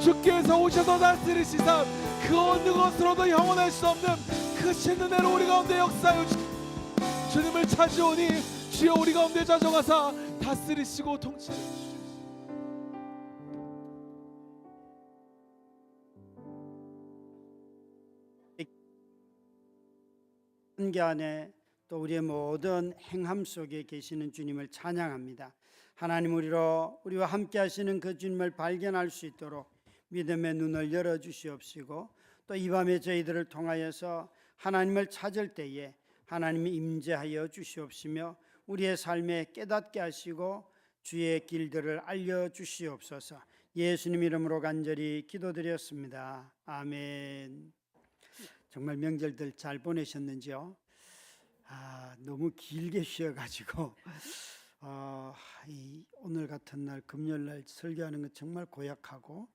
주께서 오셔서 다스리시사 그 어느 것으로도 영원할 수 없는 크신 은혜로 우리 가운데 역사하여 주님을 찾아오니 주여 우리 가운데 자정하사 다스리시고 통치해 주시옵소서. 한계 안에 또 우리의 모든 행함 속에 계시는 주님을 찬양합니다. 하나님, 우리와 함께 하시는 그 주님을 발견할 수 있도록 믿음의 눈을 열어주시옵시고, 또 이 밤에 저희들을 통하여서 하나님을 찾을 때에 하나님이 임재하여 주시옵시며 우리의 삶에 깨닫게 하시고 주의 길들을 알려주시옵소서. 예수님 이름으로 간절히 기도드렸습니다. 아멘. 정말 명절들 잘 보내셨는지요? 너무 길게 쉬어가지고 오늘 같은 날 금요일 날 설교하는 건 정말 고약하고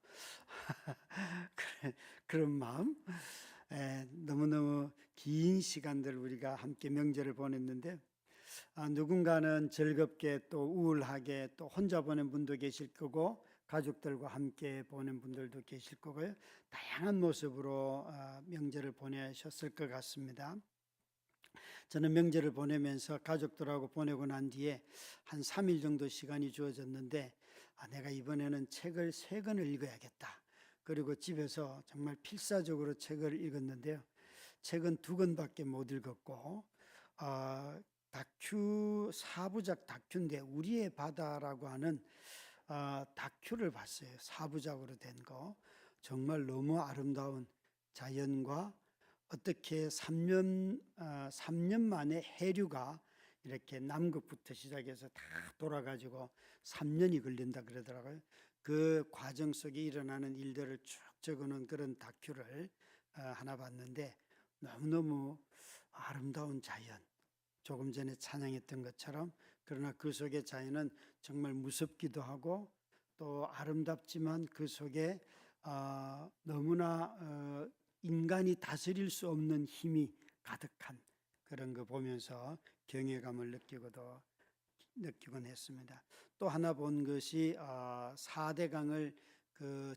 그런 마음. 너무너무 긴 시간들 우리가 함께 명절을 보냈는데 누군가는 즐겁게 또 우울하게 또 혼자 보낸 분도 계실 거고 가족들과 함께 보낸 분들도 계실 거고요. 다양한 모습으로 명절을 보내셨을 것 같습니다. 저는 명절을 보내면서 가족들하고 보내고 난 뒤에 한 3일 정도 시간이 주어졌는데 내가 이번에는 책을 3권을 읽어야겠다. 그리고 집에서 정말 필사적으로 책을 읽었는데요. 책은 2권밖에 못 읽었고 다큐 4부작 다큐인데 우리의 바다라고 하는 다큐를 봤어요. 4부작으로 된 거. 정말 너무 아름다운 자연과 어떻게 3년 만에 해류가 이렇게 남극부터 시작해서 다 돌아가지고 3년이 걸린다 그러더라고요. 그 과정 속에 일어나는 일들을 쭉 적어놓은 그런 다큐를 하나 봤는데 너무너무 아름다운 자연, 조금 전에 찬양했던 것처럼, 그러나 그 속의 자연은 정말 무섭기도 하고 또 아름답지만 그 속에 너무나 인간이 다스릴 수 없는 힘이 가득한 그런 거 보면서 경외감을 느끼곤 했습니다. 또 하나 본 것이 4대강을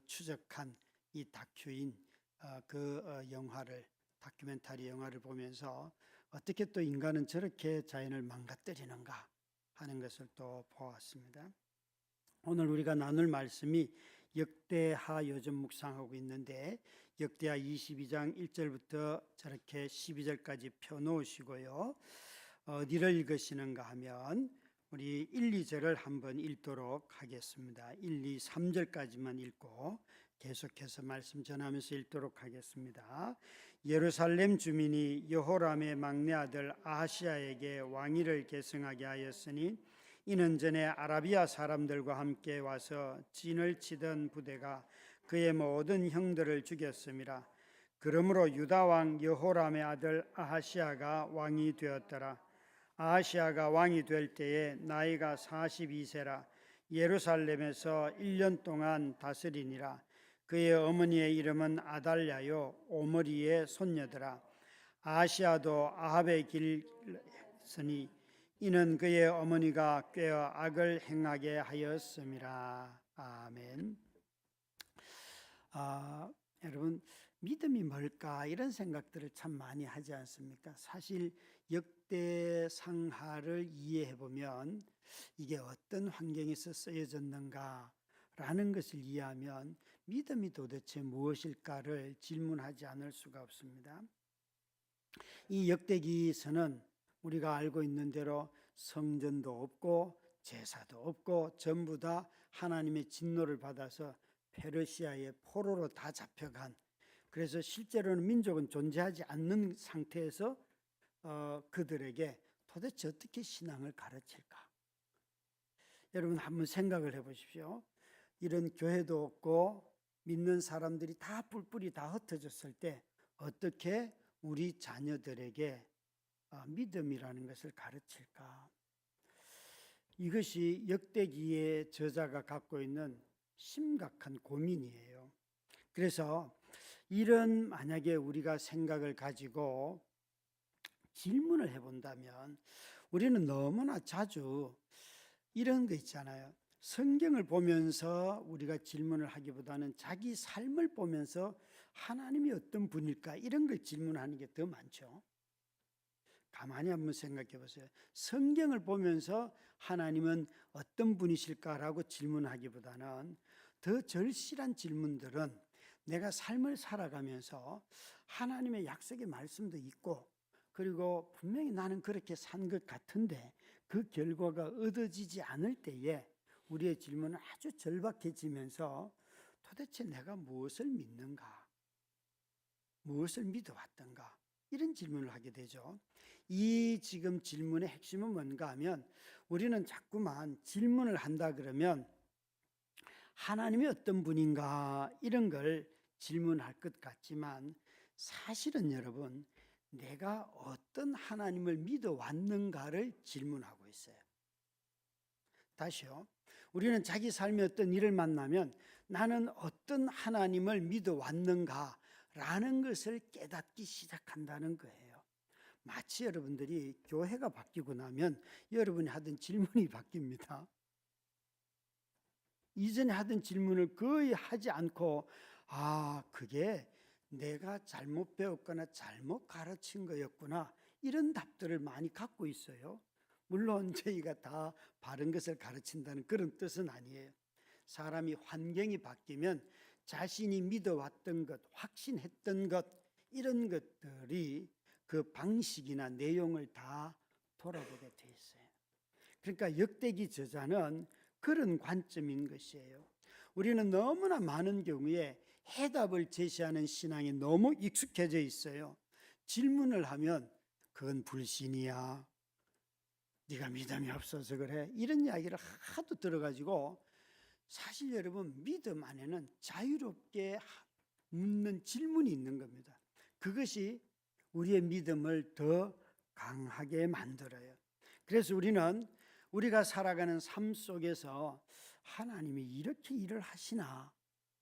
추적한 이 다큐인 다큐멘터리 영화를 보면서 어떻게 또 인간은 저렇게 자연을 망가뜨리는가 하는 것을 또 보았습니다. 오늘 우리가 나눌 말씀이 역대하 요즘 묵상하고 있는데 역대하 22장 1절부터 저렇게 12절까지 펴놓으시고요. 어디를 읽으시는가 하면 우리 1, 2절을 한번 읽도록 하겠습니다. 1, 2, 3절까지만 읽고 계속해서 말씀 전하면서 읽도록 하겠습니다. 예루살렘 주민이 여호람의 막내 아들 아하시야에게 왕위를 계승하게 하였으니 이는 전에 아라비아 사람들과 함께 와서 진을 치던 부대가 그의 모든 형들을 죽였음이라. 그러므로 유다 왕 여호람의 아들 아하시야가 왕이 되었더라. 아하시야가 왕이 될 때에 나이가 42세라. 예루살렘에서 1년 동안 다스리니라. 그의 어머니의 이름은 아달랴요 오므리의 손녀더라. 아하시야도 아합의 길으니 이는 그의 어머니가 꾀어 악을 행하게 하였음이라. 아멘. 여러분, 믿음이 뭘까 이런 생각들을 참 많이 하지 않습니까? 사실 역대상하를 이해해 보면 이게 어떤 환경에서 쓰여졌는가 라는 것을 이해하면 믿음이 도대체 무엇일까를 질문하지 않을 수가 없습니다. 이 역대기서는 우리가 알고 있는 대로 성전도 없고 제사도 없고 전부 다 하나님의 진노를 받아서 페르시아의 포로로 다 잡혀간, 그래서 실제로는 민족은 존재하지 않는 상태에서 그들에게 도대체 어떻게 신앙을 가르칠까? 여러분 한번 생각을 해보십시오. 이런 교회도 없고 믿는 사람들이 다 뿔뿔이 다 흩어졌을 때 어떻게 우리 자녀들에게 믿음이라는 것을 가르칠까? 이것이 역대기의 저자가 갖고 있는 심각한 고민이에요. 그래서 이런 만약에 우리가 생각을 가지고 질문을 해본다면 우리는 너무나 자주 이런 거 있잖아요. 성경을 보면서 우리가 질문을 하기보다는 자기 삶을 보면서 하나님이 어떤 분일까 이런 걸 질문하는 게 더 많죠. 가만히 한번 생각해 보세요. 성경을 보면서 하나님은 어떤 분이실까라고 질문하기보다는 더 절실한 질문들은 내가 삶을 살아가면서 하나님의 약속의 말씀도 있고, 그리고 분명히 나는 그렇게 산 것 같은데 그 결과가 얻어지지 않을 때에 우리의 질문은 아주 절박해지면서 도대체 내가 무엇을 믿는가, 무엇을 믿어왔던가, 이런 질문을 하게 되죠. 이 지금 질문의 핵심은 뭔가 하면, 우리는 자꾸만 질문을 한다 그러면 하나님이 어떤 분인가 이런 걸 질문할 것 같지만, 사실은 여러분, 내가 어떤 하나님을 믿어왔는가를 질문하고 있어요. 다시요. 우리는 자기 삶의 어떤 일을 만나면 나는 어떤 하나님을 믿어왔는가 라는 것을 깨닫기 시작한다는 거예요. 마치 여러분들이 교회가 바뀌고 나면 여러분이 하던 질문이 바뀝니다. 이전에 하던 질문을 거의 하지 않고, 그게 내가 잘못 배웠거나 잘못 가르친 거였구나, 이런 답들을 많이 갖고 있어요. 물론 저희가 다 바른 것을 가르친다는 그런 뜻은 아니에요. 사람이 환경이 바뀌면 자신이 믿어왔던 것, 확신했던 것, 이런 것들이 그 방식이나 내용을 다 돌아보게 돼 있어요. 그러니까 역대기 저자는 그런 관점인 것이에요. 우리는 너무나 많은 경우에 해답을 제시하는 신앙이 너무 익숙해져 있어요. 질문을 하면 그건 불신이야, 네가 믿음이 없어서 그래, 이런 이야기를 하도 들어가지고, 사실 여러분, 믿음 안에는 자유롭게 묻는 질문이 있는 겁니다. 그것이 우리의 믿음을 더 강하게 만들어요. 그래서 우리는 우리가 살아가는 삶 속에서 하나님이 이렇게 일을 하시나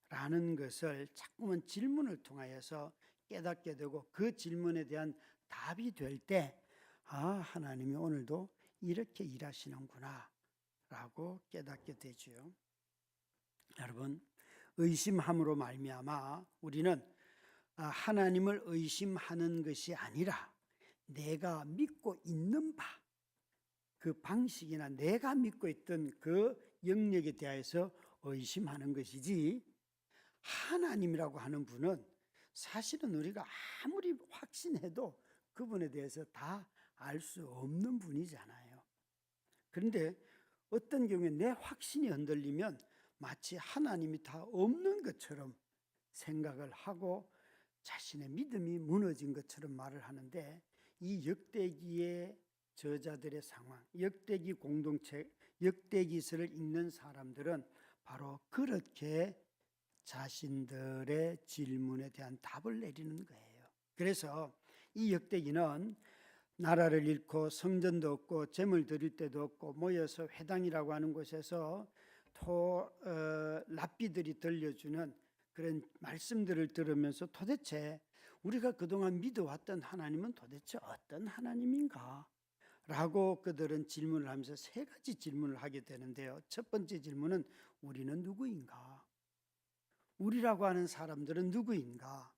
라는 것을 자꾸만 질문을 통하여서 깨닫게 되고, 그 질문에 대한 답이 될 때 하나님이 오늘도 이렇게 일하시는구나 라고 깨닫게 되죠. 여러분, 의심함으로 말미암아 우리는 하나님을 의심하는 것이 아니라 내가 믿고 있는 바, 그 방식이나 내가 믿고 있던 그 영역에 대해서 의심하는 것이지, 하나님이라고 하는 분은 사실은 우리가 아무리 확신해도 그분에 대해서 다 알 수 없는 분이잖아요. 그런데 어떤 경우에 내 확신이 흔들리면 마치 하나님이 다 없는 것처럼 생각을 하고 자신의 믿음이 무너진 것처럼 말을 하는데, 이 역대기의 저자들의 상황, 역대기 공동체, 역대기서를 읽는 사람들은 바로 그렇게 자신들의 질문에 대한 답을 내리는 거예요. 그래서 이 역대기는 나라를 잃고 성전도 없고 제물 드릴 때도 없고 모여서 회당이라고 하는 곳에서 랍비들이 들려주는 그런 말씀들을 들으면서 도대체 우리가 그동안 믿어왔던 하나님은 도대체 어떤 하나님인가? 라고 그들은 질문을 하면서 세 가지 질문을 하게 되는데요. 첫 번째 질문은 우리는 누구인가? 우리라고 하는 사람들은 누구인가?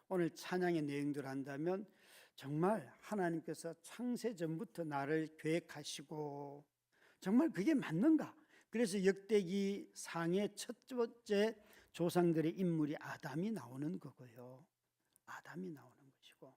오늘 찬양의 내용들 한다면 정말 하나님께서 창세 전부터 나를 계획하시고 정말 그게 맞는가? 그래서 역대기 상의 첫 번째 조상들의 인물이 아담이 나오는 거고요. 아담이 나오는 것이고,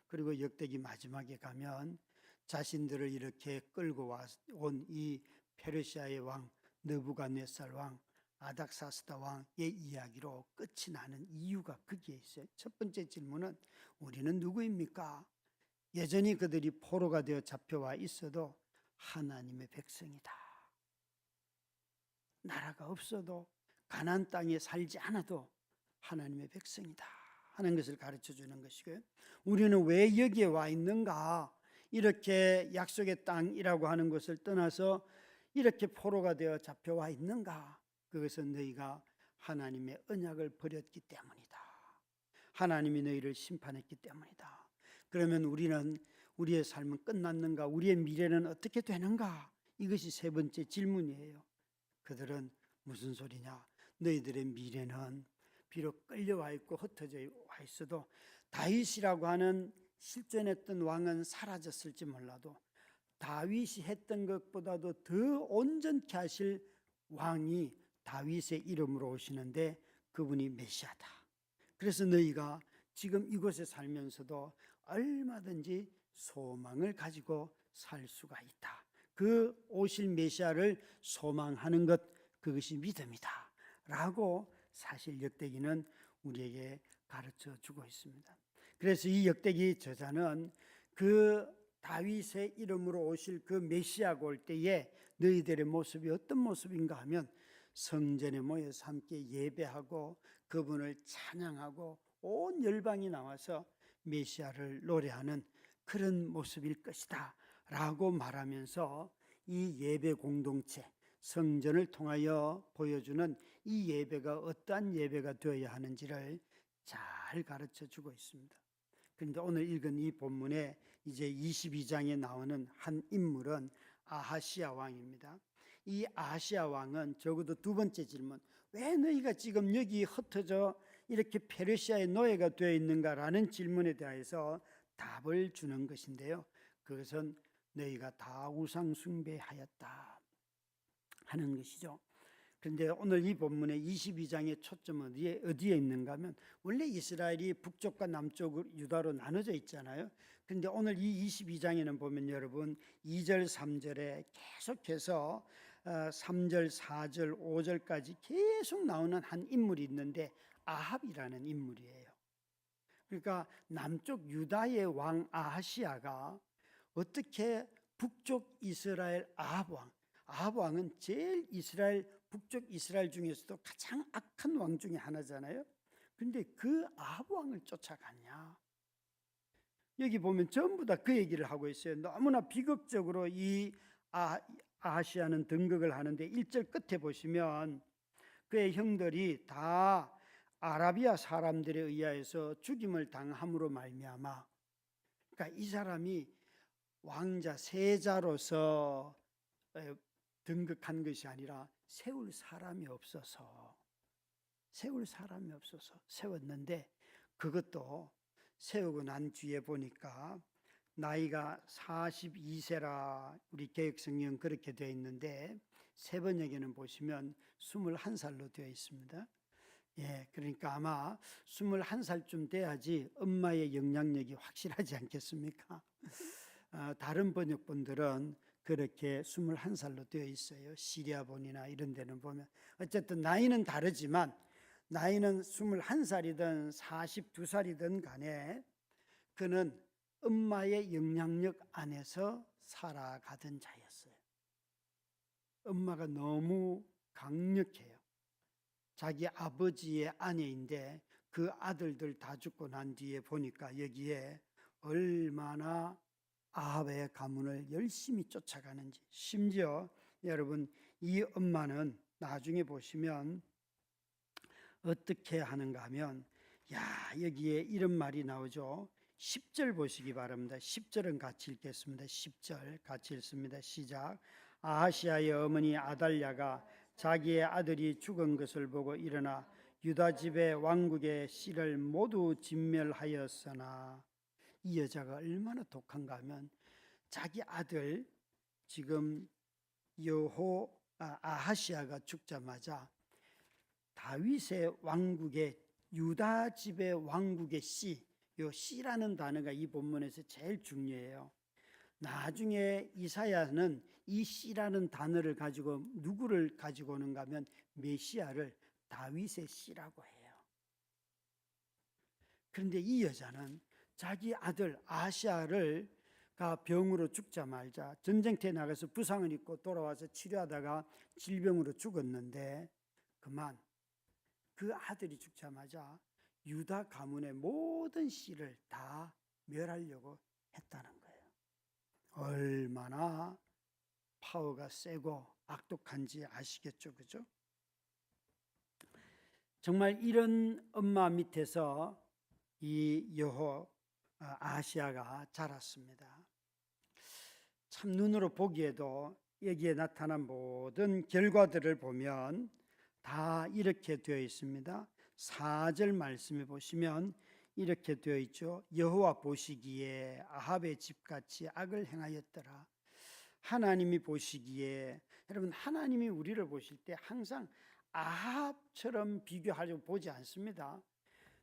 그리고 역대기 마지막에 가면 자신들을 이렇게 끌고 온 이 페르시아의 왕 느부갓네살 왕, 아닥사스다 왕의 이야기로 끝이 나는 이유가 거기에 있어요. 첫 번째 질문은 우리는 누구입니까? 여전히 그들이 포로가 되어 잡혀와 있어도 하나님의 백성이다. 나라가 없어도 가나안 땅에 살지 않아도 하나님의 백성이다 하는 것을 가르쳐 주는 것이고요. 우리는 왜 여기에 와 있는가? 이렇게 약속의 땅이라고 하는 것을 떠나서 이렇게 포로가 되어 잡혀와 있는가? 그것은 너희가 하나님의 언약을 버렸기 때문이다. 하나님이 너희를 심판했기 때문이다. 그러면 우리의 삶은 끝났는가? 우리의 미래는 어떻게 되는가? 이것이 세 번째 질문이에요. 그들은 무슨 소리냐? 너희들의 미래는 비록 끌려와 있고 흩어져 와 있어도 다윗이라고 하는 실존했던 왕은 사라졌을지 몰라도 다윗이 했던 것보다도 더 온전케 하실 왕이 다윗의 이름으로 오시는데 그분이 메시아다. 그래서 너희가 지금 이곳에 살면서도 얼마든지 소망을 가지고 살 수가 있다. 그 오실 메시아를 소망하는 것, 그것이 믿음이다 라고 사실 역대기는 우리에게 가르쳐 주고 있습니다. 그래서 이 역대기 저자는 그 다윗의 이름으로 오실 그 메시아가 올 때에 너희들의 모습이 어떤 모습인가 하면 성전에 모여서 함께 예배하고 그분을 찬양하고 온 열방이 나와서 메시아를 노래하는 그런 모습일 것이다 라고 말하면서 이 예배 공동체, 성전을 통하여 보여주는 이 예배가 어떠한 예배가 되어야 하는지를 잘 가르쳐 주고 있습니다. 그런데 오늘 읽은 이 본문에 이제 22장에 나오는 한 인물은 아하시야 왕입니다. 이 아하시야 왕은 적어도 두 번째 질문, 왜 너희가 지금 여기 흩어져 이렇게 페르시아의 노예가 되어 있는가라는 질문에 대해서 답을 주는 것인데요. 그것은 너희가 다 우상 숭배하였다 하는 것이죠. 그런데 오늘 이 본문의 22장의 초점은 어디에 있는가 하면 원래 이스라엘이 북쪽과 남쪽 유다로 나눠져 있잖아요. 그런데 오늘 이 22장에는 보면 여러분 2절 3절에 계속해서 3절 4절 5절까지 계속 나오는 한 인물이 있는데 아합이라는 인물이에요. 그러니까 남쪽 유다의 왕 아하시야가 어떻게 북쪽 이스라엘 아합 왕은 제일 북쪽 이스라엘 중에서도 가장 악한 왕 중에 하나잖아요. 그런데 그 아합 왕을 쫓아갔냐? 여기 보면 전부 다 그 얘기를 하고 있어요. 너무나 비극적으로 이 아하시야는 등극을 하는데 1절 끝에 보시면 그의 형들이 다 아라비아 사람들에 의하여서 죽임을 당함으로 말미암아, 그러니까 이 사람이 왕자 세자로서 등극한 것이 아니라 세울 사람이 없어서 세웠는데, 그것도 세우고 난 뒤에 보니까 나이가 42세라 우리 개혁성경 그렇게 되어 있는데 세번역에는 보시면 21살로 되어 있습니다. 예, 그러니까 아마 21살쯤 돼야지 엄마의 영향력이 확실하지 않겠습니까? 다른 번역본들은 그렇게 21살로 되어 있어요. 시리아본이나 이런 데는 보면. 어쨌든 나이는 다르지만 나이는 21살이든 42살이든 간에 그는 엄마의 영향력 안에서 살아가던 자였어요. 엄마가 너무 강력해요. 자기 아버지의 아내인데 그 아들들 다 죽고 난 뒤에 보니까 여기에 얼마나 아합의 가문을 열심히 쫓아가는지. 심지어 여러분 이 엄마는 나중에 보시면 어떻게 하는가 하면 여기에 이런 말이 나오죠. 10절 보시기 바랍니다. 10절은 같이 읽겠습니다. 10절 같이 읽습니다. 시작. 아하시아의 어머니 아달랴가 자기의 아들이 죽은 것을 보고 일어나 유다 집의 왕국의 씨를 모두 진멸하였으나, 이 여자가 얼마나 독한가 하면 자기 아들 지금 아하시아가 죽자마자 다윗의 왕국의 유다 집의 왕국의 씨, 요 씨라는 단어가 이 본문에서 제일 중요해요. 나중에 이사야는 이 씨라는 단어를 가지고 누구를 가지고 오는가 하면 메시아를 다윗의 씨라고 해요. 그런데 이 여자는 자기 아들 아하시아가 병으로 죽자마자 전쟁터에 나가서 부상을 입고 돌아와서 치료하다가 질병으로 죽었는데 그만 그 아들이 죽자마자 유다 가문의 모든 씨를 다 멸하려고 했다는 거예요. 얼마나 파워가 세고 악독한지 아시겠죠, 그죠? 정말 이런 엄마 밑에서 이 아하시아가 자랐습니다. 참 눈으로 보기에도 여기에 나타난 모든 결과들을 보면 다 이렇게 되어 있습니다. 4절 말씀해 보시면 이렇게 되어 있죠. 여호와 보시기에 아합의 집같이 악을 행하였더라. 하나님이 보시기에, 여러분, 하나님이 우리를 보실 때 항상 아합처럼 비교하려고 보지 않습니다.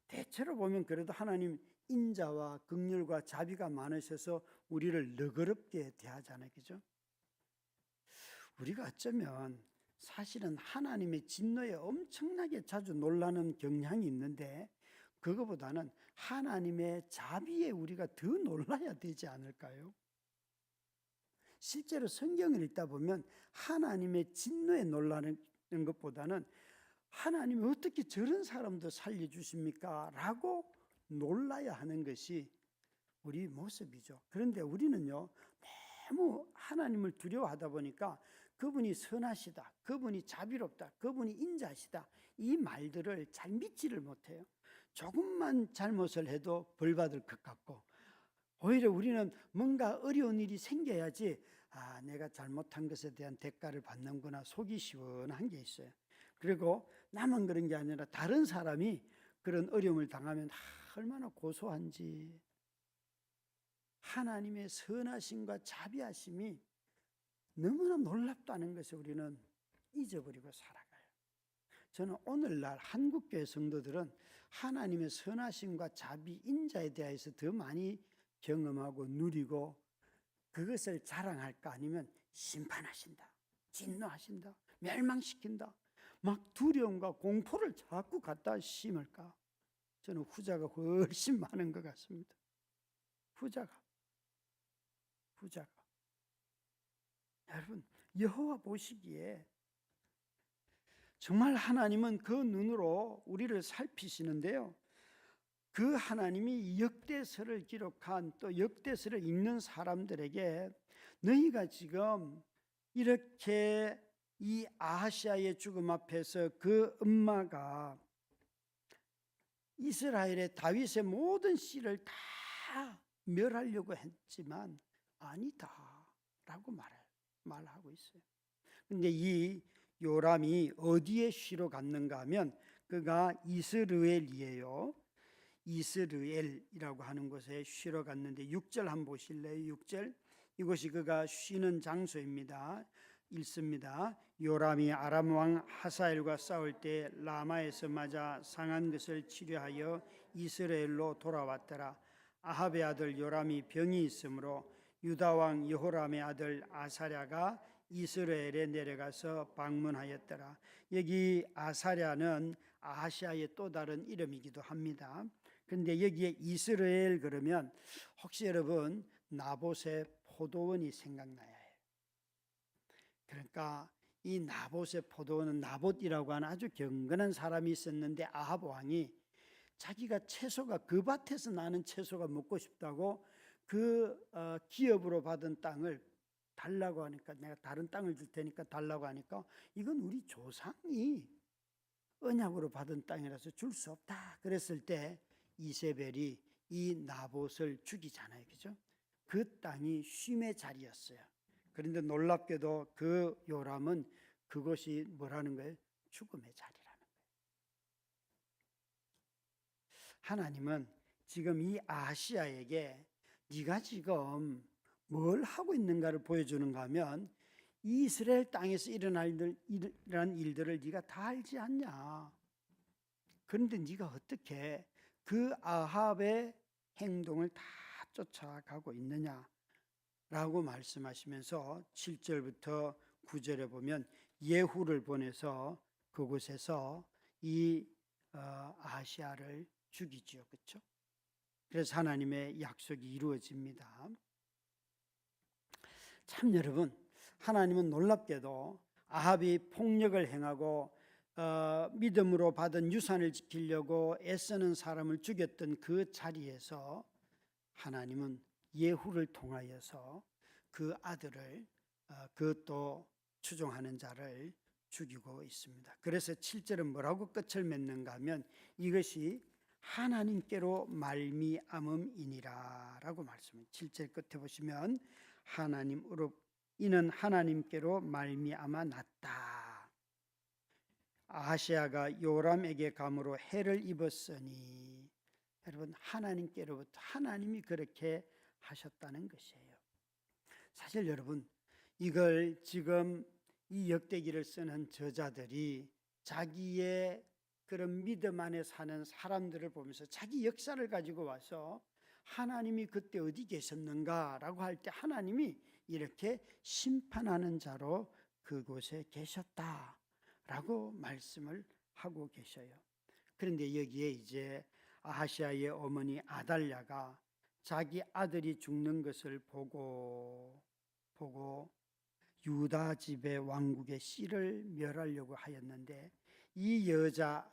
대체로 보면 그래도 하나님 인자와 긍휼과 자비가 많으셔서 우리를 너그럽게 대하잖아요. 그죠? 우리가 어쩌면 사실은 하나님의 진노에 엄청나게 자주 놀라는 경향이 있는데, 그거보다는 하나님의 자비에 우리가 더 놀라야 되지 않을까요? 실제로 성경을 읽다 보면 하나님의 진노에 놀라는 것보다는 하나님이 어떻게 저런 사람도 살려주십니까? 라고 놀라야 하는 것이 우리 모습이죠. 그런데 우리는요, 너무 하나님을 두려워하다 보니까 그분이 선하시다, 그분이 자비롭다, 그분이 인자하시다, 이 말들을 잘 믿지를 못해요. 조금만 잘못을 해도 벌 받을 것 같고, 오히려 우리는 뭔가 어려운 일이 생겨야지 내가 잘못한 것에 대한 대가를 받는구나, 속이 시원한 게 있어요. 그리고 나만 그런 게 아니라 다른 사람이 그런 어려움을 당하면 얼마나 고소한지, 하나님의 선하심과 자비하심이 너무나 놀랍다는 것을 우리는 잊어버리고 살아가요. 저는 오늘날 한국교회 성도들은 하나님의 선하심과 자비, 인자에 대해서 더 많이 경험하고 누리고 그것을 자랑할까, 아니면 심판하신다, 진노하신다, 멸망시킨다, 막 두려움과 공포를 자꾸 갖다 심을까? 저는 후자가 훨씬 많은 것 같습니다. 후자가. 여러분, 여호와 보시기에 정말 하나님은 그 눈으로 우리를 살피시는데요, 그 하나님이 역대서를 기록한, 또 역대서를 읽는 사람들에게 너희가 지금 이렇게 이 아하시아의 죽음 앞에서 그 엄마가 이스라엘의 다윗의 모든 씨를 다 멸하려고 했지만 아니다 라고 말하고 있어요. 근데 이 요람이 어디에 쉬러 갔는가 하면 그가 이스르엘이에요. 이스르엘이라고 하는 곳에 쉬러 갔는데 6절 한번 보실래요? 6절, 이곳이 그가 쉬는 장소입니다. 읽습니다. 요람이 아람 왕 하사엘과 싸울 때 라마에서 맞아 상한 것을 치료하여 이스라엘로 돌아왔더라. 아합의 아들 요람이 병이 있으므로 유다 왕 여호람의 아들 아사랴가 이스라엘에 내려가서 방문하였더라. 여기 아사랴는 아시아의 또 다른 이름이기도 합니다. 근데 여기에 이스라엘 그러면 혹시 여러분 나봇의 포도원이 생각나야 해요. 그러니까 이 나봇의 포도원은, 나봇이라고 하는 아주 경건한 사람이 있었는데 아합 왕이 자기가 채소가, 그 밭에서 나는 채소가 먹고 싶다고 그 기업으로 받은 땅을 달라고 하니까, 내가 다른 땅을 줄 테니까 달라고 하니까, 이건 우리 조상이 언약으로 받은 땅이라서 줄 수 없다 그랬을 때 이세벨이 이 나봇을 죽이잖아요. 그죠? 그 땅이 쉼의 자리였어요. 그런데 놀랍게도 그 요람은 그것이 뭐라는 거예요? 죽음의 자리라는 거예요. 하나님은 지금 이 아시아에게 네가 지금 뭘 하고 있는가를 보여주는가 하면, 이스라엘 땅에서 일어난 일들을 네가 다 알지 않냐. 그런데 네가 어떻게 그 아합의 행동을 다 쫓아가고 있느냐라고 말씀하시면서 7절부터 9절에 보면 예후를 보내서 그곳에서 이 아시아를 죽이지요. 그렇죠? 그래서 하나님의 약속이 이루어집니다. 참 여러분, 하나님은 놀랍게도 아합이 폭력을 행하고 믿음으로 받은 유산을 지키려고 애쓰는 사람을 죽였던 그 자리에서 하나님은 예후를 통하여서 그 아들을, 그것도 추종하는 자를 죽이고 있습니다. 그래서 7절은 뭐라고 끝을 맺는가 하면 이것이 하나님께로 말미암음이니라 라고 말씀합니다. 7절 끝에 보시면 하나님으로 이는 하나님께로 말미암아 났다. 아하시아가 요람에게 감으로 해를 입었으니, 여러분 하나님께로부터 하나님이 그렇게 하셨다는 것이에요. 사실 여러분 이걸 지금 이 역대기를 쓰는 저자들이 자기의 그런 믿음 안에 사는 사람들을 보면서 자기 역사를 가지고 와서 하나님이 그때 어디 계셨는가라고 할 때 하나님이 이렇게 심판하는 자로 그곳에 계셨다라고 말씀을 하고 계셔요. 그런데 여기에 이제 아하시아의 어머니 아달랴가 자기 아들이 죽는 것을 보고 유다 집의 왕국의 씨를 멸하려고 하였는데, 이 여자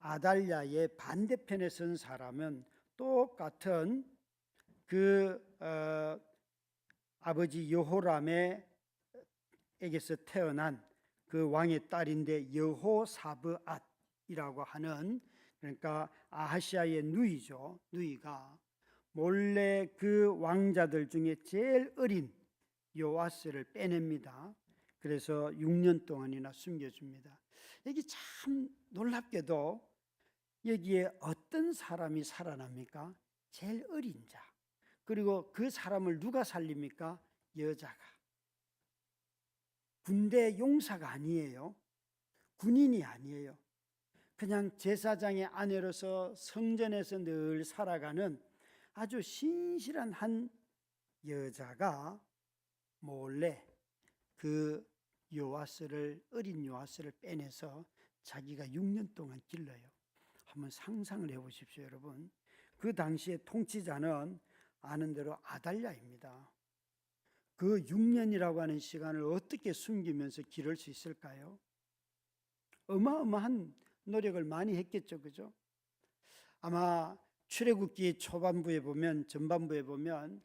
아달랴의 반대편에 선 사람은 똑같은 그 아버지 여호람의 에게서 태어난 그 왕의 딸인데 여호사브앗이라고 하는, 그러니까 아하시아의 누이죠. 누이가 몰래 그 왕자들 중에 제일 어린 요아스를 빼냅니다. 그래서 6년 동안이나 숨겨줍니다. 여기 참 놀랍게도 여기에 어떤 사람이 살아납니까? 제일 어린 자. 그리고 그 사람을 누가 살립니까? 여자가. 군대 용사가 아니에요. 군인이 아니에요. 그냥 제사장의 아내로서 성전에서 늘 살아가는 아주 신실한 한 여자가 몰래 그 어린 요아스를 빼내서 자기가 6년 동안 길러요. 한번 상상을 해보십시오, 여러분. 그 당시에 통치자는 아는 대로 아달랴입니다. 그 6년이라고 하는 시간을 어떻게 숨기면서 기를 수 있을까요? 어마어마한 노력을 많이 했겠죠, 그죠? 아마 출애굽기 초반부에 보면, 전반부에 보면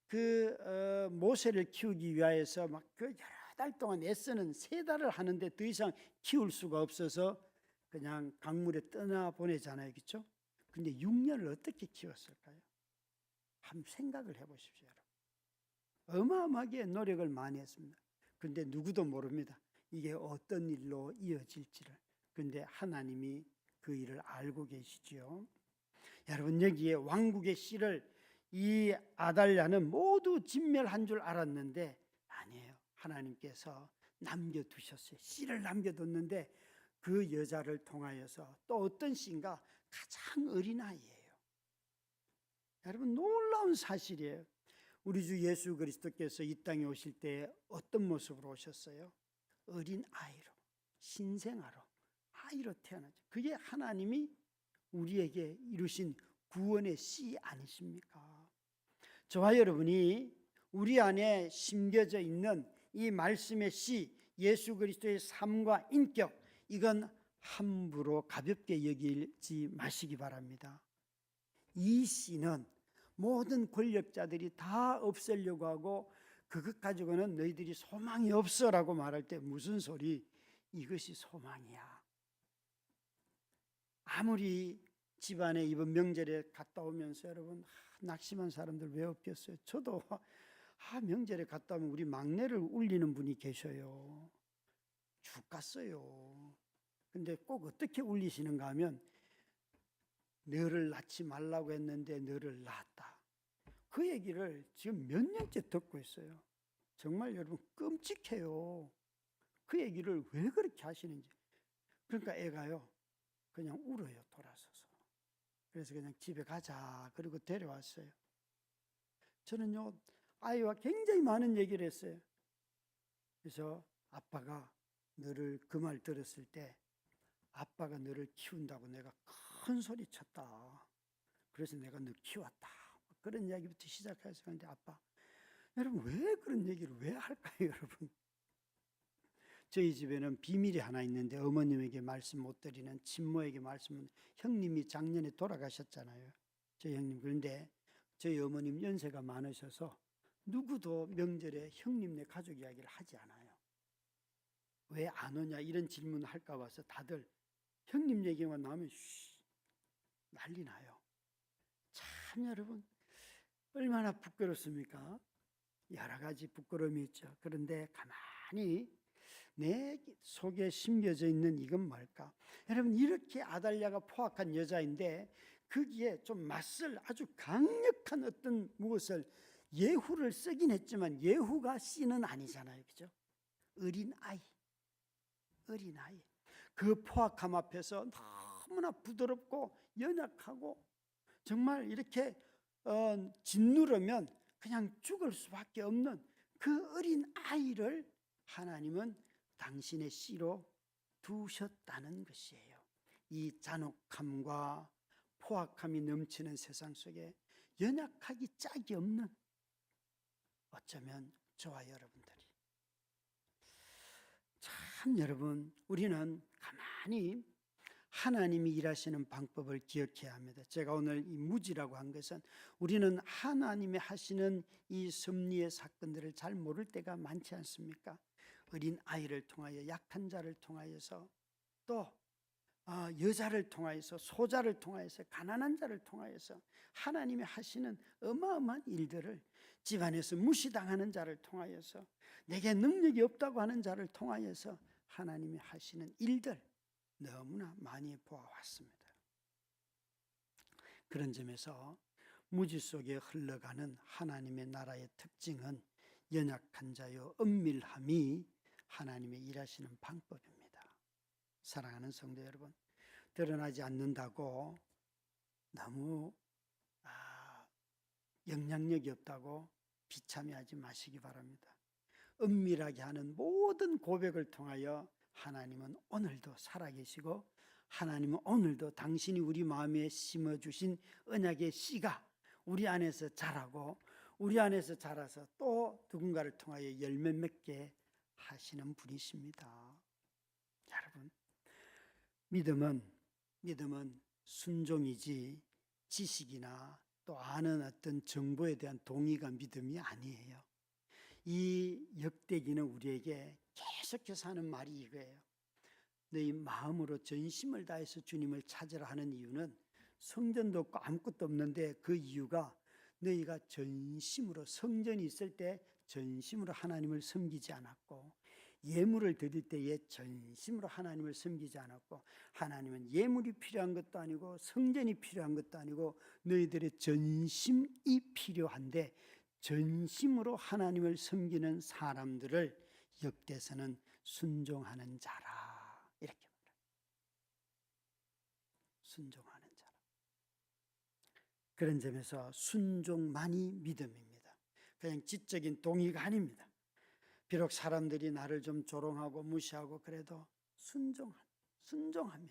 그 모세를 키우기 위하여서 막 그 여러 달 동안 애쓰는 3달을 하는데 더 이상 키울 수가 없어서 그냥 강물에 떠나 보내잖아요, 그렇죠? 근데 6년을 어떻게 키웠을까요? 한번 생각을 해보십시오, 여러분. 어마어마하게 노력을 많이 했습니다. 근데 누구도 모릅니다. 이게 어떤 일로 이어질지를. 근데 하나님이 그 일을 알고 계시지요. 여러분, 여기에 왕국의 씨를 이 아달랴는 모두 진멸한 줄 알았는데 아니에요. 하나님께서 남겨두셨어요. 씨를 남겨뒀는데 그 여자를 통하여서 또 어떤 씨인가? 가장 어린 아이예요. 여러분, 놀라운 사실이에요. 우리 주 예수 그리스도께서 이 땅에 오실 때 어떤 모습으로 오셨어요? 어린 아이로, 신생아로, 아이로 태어나죠. 그게 하나님이 우리에게 이루신 구원의 씨 아니십니까? 저와 여러분이 우리 안에 심겨져 있는 이 말씀의 씨, 예수 그리스도의 삶과 인격, 이건 함부로 가볍게 여기지 마시기 바랍니다. 이 씨는 모든 권력자들이 다 없애려고 하고 그것 가지고는 너희들이 소망이 없어라고 말할 때 무슨 소리? 이것이 소망이야. 아무리 집안에 이번 명절에 갔다 오면서 여러분 낙심한 사람들 왜 없겠어요? 저도 명절에 갔다 오면 우리 막내를 울리는 분이 계셔요. 죽겠어요. 근데 꼭 어떻게 울리시는가 하면 너를 낳지 말라고 했는데 너를 낳았다. 그 얘기를 지금 몇 년째 듣고 있어요. 정말 여러분 끔찍해요. 그 얘기를 왜 그렇게 하시는지. 그러니까 애가요 그냥 울어요, 돌아서서. 그래서 그냥 집에 가자 그리고 데려왔어요. 저는요 아이와 굉장히 많은 얘기를 했어요. 그래서 아빠가 너를 그 말 들었을 때 아빠가 너를 키운다고 내가 큰 소리 쳤다. 그래서 내가 너 키웠다. 그런 이야기부터 시작해서 하는데 아빠, 여러분 왜 그런 얘기를 왜 할까요, 여러분? 저희 집에는 비밀이 하나 있는데 어머님에게 말씀 못 드리는, 친모에게 말씀, 형님이 작년에 돌아가셨잖아요. 저희 형님. 그런데 저희 어머님 연세가 많으셔서 누구도 명절에 형님네 가족 이야기를 하지 않아요. 왜 안 오냐 이런 질문을 할까 봐서 다들 형님 얘기만 나오면 난리 나요. 참 여러분 얼마나 부끄럽습니까? 여러 가지 부끄러움이 있죠. 그런데 가만히 내 속에 심겨져 있는 이건 뭘까? 여러분, 이렇게 아달랴가 포악한 여자인데 거기에 좀 맞설 아주 강력한 어떤 무엇을 예후를 쓰긴 했지만 예후가 씨는 아니잖아요. 그죠? 어린아이. 그 포악함 앞에서 너무나 부드럽고 연약하고 정말 이렇게 짓누르면 그냥 죽을 수밖에 없는 그 어린아이를 하나님은 당신의 씨로 두셨다는 것이에요. 이 잔혹함과 포악함이 넘치는 세상 속에 연약하기 짝이 없는, 어쩌면 저와 여러분들이 참, 여러분, 우리는 가만히 하나님이 일하시는 방법을 기억해야 합니다. 제가 오늘 이 무지라고 한 것은 우리는 하나님이 하시는 이 섭리의 사건들을 잘 모를 때가 많지 않습니까? 어린 아이를 통하여, 약한 자를 통하여서, 또 여자를 통하여서, 소자를 통하여서, 가난한 자를 통하여서 하나님이 하시는 어마어마한 일들을, 집안에서 무시당하는 자를 통하여서, 내게 능력이 없다고 하는 자를 통하여서 하나님이 하시는 일들 너무나 많이 보아왔습니다. 그런 점에서 무지 속에 흘러가는 하나님의 나라의 특징은 연약한 자요 은밀함이 하나님의 일하시는 방법입니다. 사랑하는 성도 여러분, 드러나지 않는다고 너무 영향력이 없다고 비참해하지 마시기 바랍니다. 은밀하게 하는 모든 고백을 통하여 하나님은 오늘도 살아계시고, 하나님은 오늘도 당신이 우리 마음에 심어주신 언약의 씨가 우리 안에서 자라고, 우리 안에서 자라서 또 누군가를 통하여 열매 맺게 하시는 분이십니다. 여러분, 믿음은 순종이지 지식이나 또 아는 어떤 정보에 대한 동의가 믿음이 아니에요. 이 역대기는 우리에게 계속해서 하는 말이 이거예요. 너희 마음으로 전심을 다해서 주님을 찾으라 하는 이유는 성전도 없고 아무것도 없는데 그 이유가 너희가 전심으로, 성전이 있을 때 전심으로 하나님을 섬기지 않았고, 예물을 드릴 때에 전심으로 하나님을 섬기지 않았고, 하나님은 예물이 필요한 것도 아니고 성전이 필요한 것도 아니고 너희들의 전심이 필요한데, 전심으로 하나님을 섬기는 사람들을 역대서는 순종하는 자라 이렇게 말해요. 순종하는 자라. 그런 점에서 순종만이 믿음입니다. 그냥 지적인 동의가 아닙니다. 비록 사람들이 나를 좀 조롱하고 무시하고 그래도 순종하면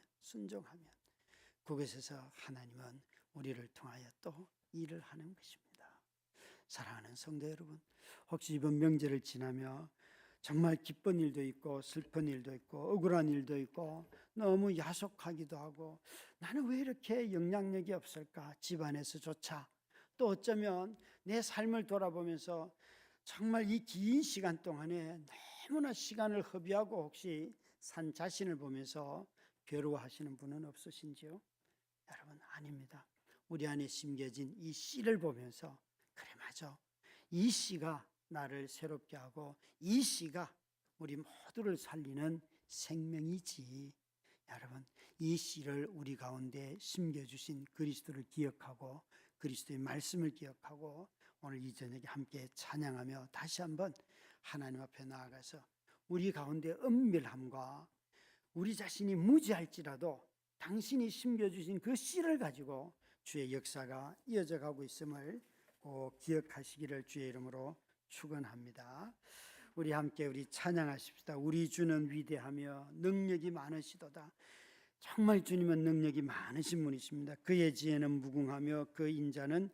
그곳에서 하나님은 우리를 통하여 또 일을 하는 것입니다. 사랑하는 성도 여러분, 혹시 이번 명절을 지나며 정말 기쁜 일도 있고 슬픈 일도 있고 억울한 일도 있고 너무 야속하기도 하고, 나는 왜 이렇게 영향력이 없을까? 집안에서조차, 또 어쩌면 내 삶을 돌아보면서 정말 이 긴 시간 동안에 너무나 시간을 허비하고 혹시 산 자신을 보면서 괴로워하시는 분은 없으신지요? 여러분, 아닙니다. 우리 안에 심겨진 이 씨를 보면서, 그래, 맞아, 이 씨가 나를 새롭게 하고 이 씨가 우리 모두를 살리는 생명이지. 여러분, 이 씨를 우리 가운데 심겨주신 그리스도를 기억하고 그리스도의 말씀을 기억하고 오늘 이 저녁에 함께 찬양하며 다시 한번 하나님 앞에 나아가서 우리 가운데 은밀함과 우리 자신이 무지할지라도 당신이 심겨주신 그 씨를 가지고 주의 역사가 이어져 가고 있음을 꼭 기억하시기를 주의 이름으로 축원합니다. 우리 함께 우리 찬양하십시다. 우리 주는 위대하며 능력이 많으시도다. 정말 주님은 능력이 많으신 분이십니다. 그의 지혜는 무궁하며 그 인자는